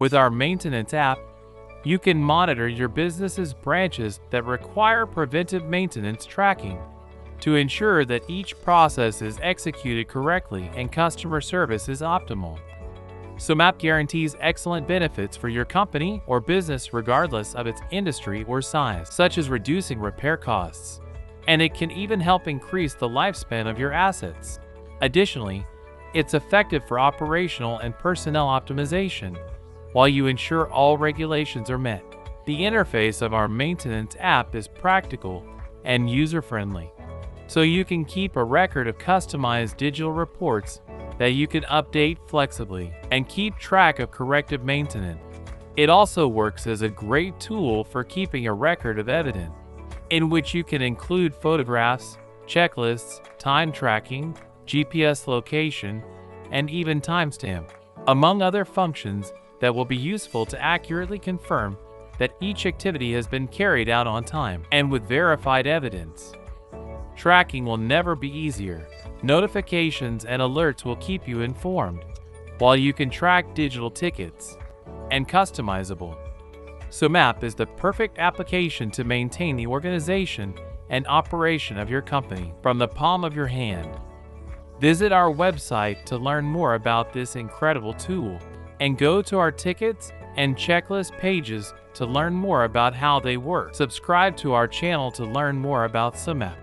With our maintenance app, you can monitor your business's branches that require preventive maintenance tracking to ensure that each process is executed correctly and customer service is optimal. SuMapp guarantees excellent benefits for your company or business regardless of its industry or size, such as reducing repair costs, and it can even help increase the lifespan of your assets. Additionally, it's effective for operational and personnel optimization, while you ensure all regulations are met. The interface of our maintenance app is practical and user-friendly, so you can keep a record of customized digital reports that you can update flexibly and keep track of corrective maintenance. It also works as a great tool for keeping a record of evidence, in which you can include photographs, checklists, time tracking, GPS location, and even timestamp, among other functions that will be useful to accurately confirm that each activity has been carried out on time and with verified evidence. Tracking will never be easier. Notifications and alerts will keep you informed, while you can track digital tickets and customizable. SuMapp is the perfect application to maintain the organization and operation of your company from the palm of your hand. Visit our website to learn more about this incredible tool, and go to our tickets and checklist pages to learn more about how they work. Subscribe to our channel to learn more about SuMapp.